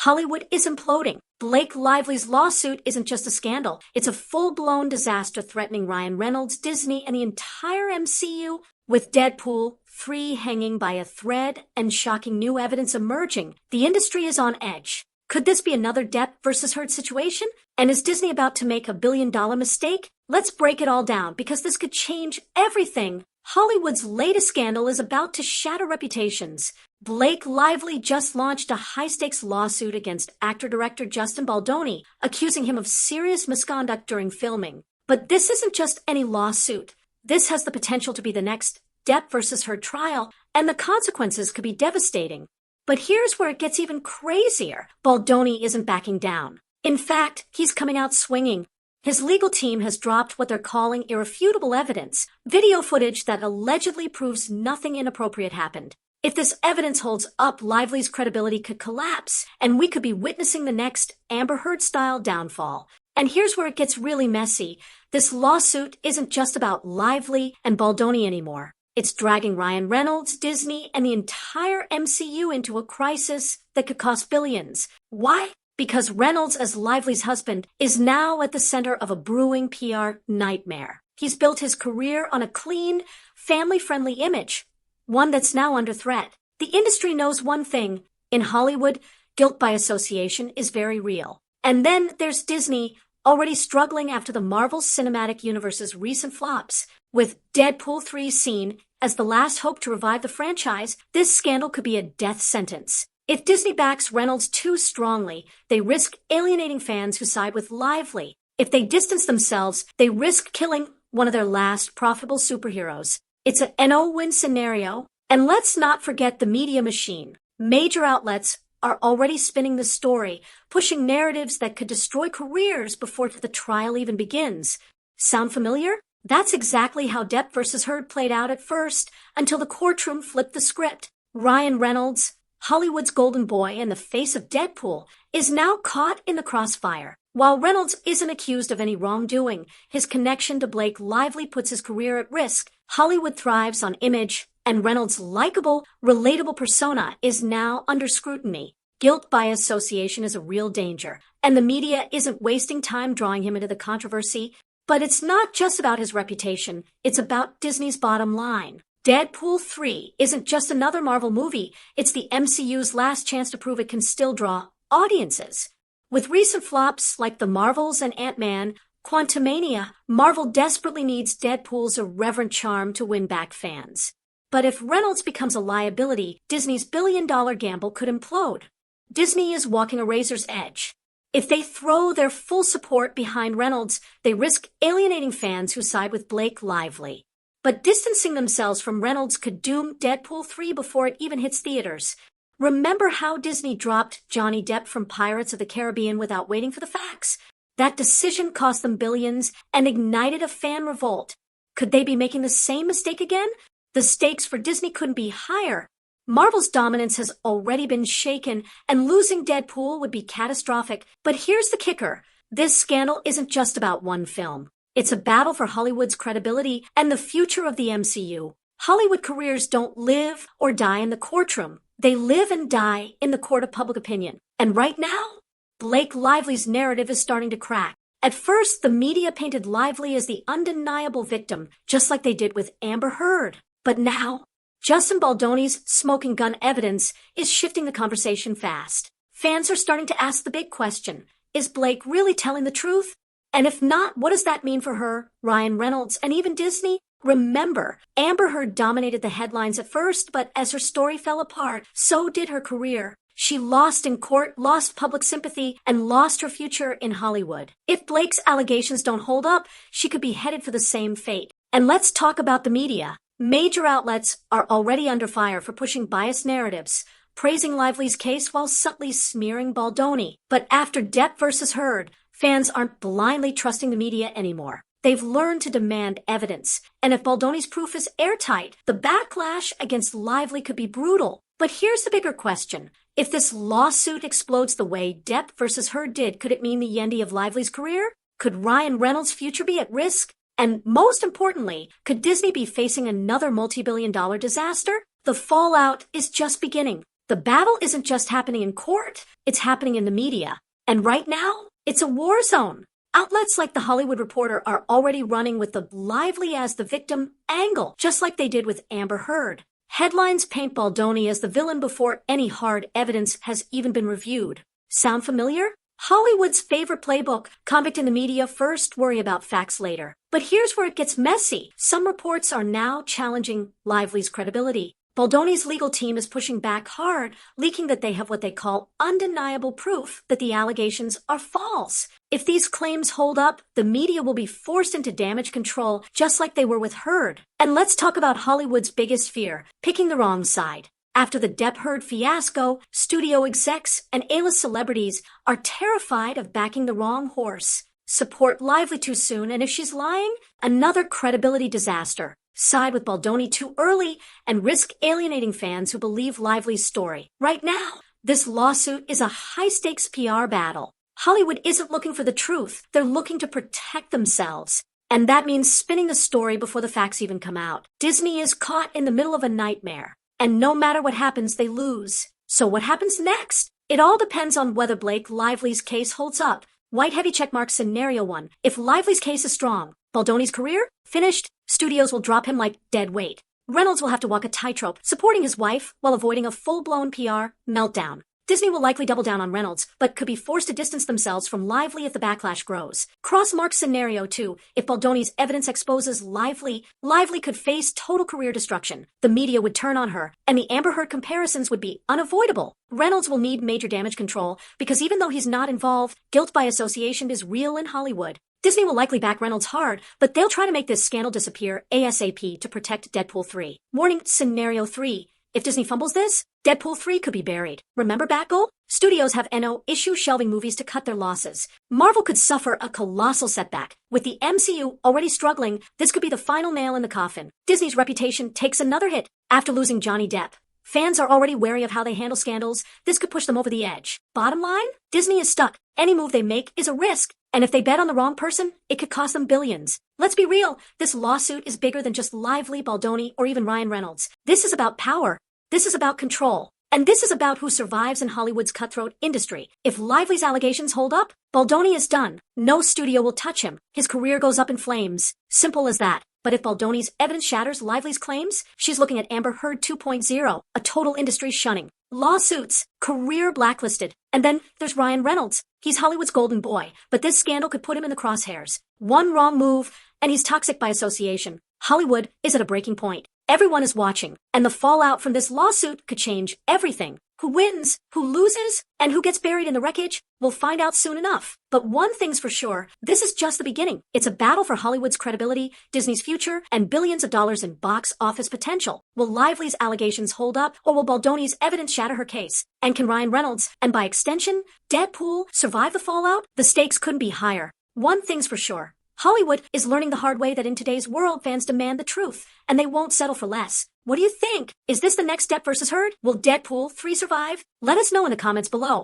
Hollywood is imploding. Blake Lively's lawsuit isn't just a scandal. It's a full-blown disaster threatening Ryan Reynolds, Disney, and the entire MCU, with Deadpool 3 hanging by a thread and shocking new evidence emerging. The industry is on edge. Could this be another Depp versus Heard situation? And is Disney about to make a billion-dollar mistake? Let's break it all down, because this could change everything. Hollywood's latest scandal is about to shatter reputations. Blake Lively just launched a high-stakes lawsuit against actor-director Justin Baldoni, accusing him of serious misconduct during filming. But this isn't just any lawsuit. This has the potential to be the next Depp versus Heard trial, and the consequences could be devastating. But here's where it gets even crazier. Baldoni isn't backing down. In fact, he's coming out swinging. His legal team has dropped what they're calling irrefutable evidence, video footage that allegedly proves nothing inappropriate happened. If this evidence holds up, Lively's credibility could collapse, and we could be witnessing the next Amber Heard-style downfall. And here's where it gets really messy. This lawsuit isn't just about Lively and Baldoni anymore. It's dragging Ryan Reynolds, Disney, and the entire MCU into a crisis that could cost billions. Why? Because Reynolds, as Lively's husband, is now at the center of a brewing PR nightmare. He's built his career on a clean, family-friendly image, one that's now under threat. The industry knows one thing. In Hollywood, guilt by association is very real. And then there's Disney, already struggling after the Marvel Cinematic Universe's recent flops. With Deadpool 3 seen as the last hope to revive the franchise, this scandal could be a death sentence. If Disney backs Reynolds too strongly, they risk alienating fans who side with Lively. If they distance themselves, they risk killing one of their last profitable superheroes. It's a no-win scenario. And let's not forget the media machine. Major outlets are already spinning the story, pushing narratives that could destroy careers before the trial even begins. Sound familiar? That's exactly how Depp versus Heard played out at first, until the courtroom flipped the script. Ryan Reynolds, Hollywood's golden boy and the face of Deadpool, is now caught in the crossfire. While Reynolds isn't accused of any wrongdoing, his connection to Blake Lively puts his career at risk. Hollywood thrives on image, and Reynolds' likable, relatable persona is now under scrutiny. Guilt by association is a real danger, and the media isn't wasting time drawing him into the controversy. But it's not just about his reputation, it's about Disney's bottom line. Deadpool 3 isn't just another Marvel movie, it's the MCU's last chance to prove it can still draw audiences. With recent flops like The Marvels and Ant-Man, Quantumania, Marvel desperately needs Deadpool's irreverent charm to win back fans. But if Reynolds becomes a liability, Disney's billion-dollar gamble could implode. Disney is walking a razor's edge. If they throw their full support behind Reynolds, they risk alienating fans who side with Blake Lively. But distancing themselves from Reynolds could doom Deadpool 3 before it even hits theaters. Remember how Disney dropped Johnny Depp from Pirates of the Caribbean without waiting for the facts? That decision cost them billions and ignited a fan revolt. Could they be making the same mistake again? The stakes for Disney couldn't be higher. Marvel's dominance has already been shaken, and losing Deadpool would be catastrophic. But here's the kicker. This scandal isn't just about one film. It's a battle for Hollywood's credibility and the future of the MCU. Hollywood careers don't live or die in the courtroom. They live and die in the court of public opinion. And right now, Blake Lively's narrative is starting to crack. At first, the media painted Lively as the undeniable victim, just like they did with Amber Heard. But now, Justin Baldoni's smoking gun evidence is shifting the conversation fast. Fans are starting to ask the big question, is Blake really telling the truth? And if not, what does that mean for her, Ryan Reynolds, and even Disney? Remember, Amber Heard dominated the headlines at first, but as her story fell apart, so did her career. She lost in court, lost public sympathy, and lost her future in Hollywood. If Blake's allegations don't hold up, she could be headed for the same fate. And let's talk about the media. Major outlets are already under fire for pushing biased narratives, praising Lively's case while subtly smearing Baldoni. But after Depp versus Heard, fans aren't blindly trusting the media anymore. They've learned to demand evidence. And if Baldoni's proof is airtight, the backlash against Lively could be brutal. But here's the bigger question. If this lawsuit explodes the way Depp versus Heard did, could it mean the end of Lively's career? Could Ryan Reynolds' future be at risk? And most importantly, could Disney be facing another multi-billion-dollar disaster? The fallout is just beginning. The battle isn't just happening in court, it's happening in the media. And right now, it's a war zone. Outlets like The Hollywood Reporter are already running with the lively as the victim angle, just like they did with Amber Heard. Headlines paint Baldoni as the villain before any hard evidence has even been reviewed. Sound familiar? Hollywood's favorite playbook: convict in the media first, worry about facts later. But here's where it gets messy. Some reports are now challenging Lively's credibility. Baldoni's legal team is pushing back hard, leaking that they have what they call undeniable proof that the allegations are false. If these claims hold up, the media will be forced into damage control, just like they were with Heard. And let's talk about Hollywood's biggest fear: picking the wrong side. After the Depp Heard fiasco, studio execs and A-list celebrities are terrified of backing the wrong horse. Support Lively too soon, and if she's lying, another credibility disaster. Side with Baldoni too early and risk alienating fans who believe Lively's story. Right now, this lawsuit is a high-stakes PR battle. Hollywood isn't looking for the truth. They're looking to protect themselves. And that means spinning the story before the facts even come out. Disney is caught in the middle of a nightmare. And no matter what happens, they lose. So what happens next? It all depends on whether Blake Lively's case holds up. White heavy checkmark scenario 1. If Lively's case is strong, Baldoni's career? Finished. Studios will drop him like dead weight. Reynolds will have to walk a tightrope, supporting his wife while avoiding a full-blown PR meltdown. Disney will likely double down on Reynolds, but could be forced to distance themselves from Lively if the backlash grows. Crossmark scenario 2. If Baldoni's evidence exposes Lively could face total career destruction. The media would turn on her, and the Amber Heard comparisons would be unavoidable. Reynolds will need major damage control, because even though he's not involved, guilt by association is real in Hollywood. Disney will likely back Reynolds hard, but they'll try to make this scandal disappear ASAP to protect Deadpool 3. Warning scenario 3. If Disney fumbles this, Deadpool 3 could be buried. Remember Batgirl? Studios have no issue shelving movies to cut their losses. Marvel could suffer a colossal setback. With the MCU already struggling, this could be the final nail in the coffin. Disney's reputation takes another hit after losing Johnny Depp. Fans are already wary of how they handle scandals. This could push them over the edge. Bottom line, Disney is stuck. Any move they make is a risk. And if they bet on the wrong person, it could cost them billions. Let's be real. This lawsuit is bigger than just Lively, Baldoni, or even Ryan Reynolds. This is about power. This is about control. And this is about who survives in Hollywood's cutthroat industry. If Lively's allegations hold up, Baldoni is done. No studio will touch him. His career goes up in flames. Simple as that. But if Baldoni's evidence shatters Lively's claims, she's looking at Amber Heard 2.0, a total industry shunning. Lawsuits, career blacklisted. And then there's Ryan Reynolds. He's Hollywood's golden boy, but this scandal could put him in the crosshairs. One wrong move, and he's toxic by association. Hollywood is at a breaking point. Everyone is watching, and the fallout from this lawsuit could change everything. Who wins, who loses, and who gets buried in the wreckage, we'll find out soon enough. But one thing's for sure, this is just the beginning. It's a battle for Hollywood's credibility, Disney's future, and billions of dollars in box office potential. Will Lively's allegations hold up, or will Baldoni's evidence shatter her case? And can Ryan Reynolds, and by extension, Deadpool, survive the fallout? The stakes couldn't be higher. One thing's for sure. Hollywood is learning the hard way that in today's world, fans demand the truth, and they won't settle for less. What do you think? Is this the next Depp versus Heard? Will Deadpool 3 survive? Let us know in the comments below.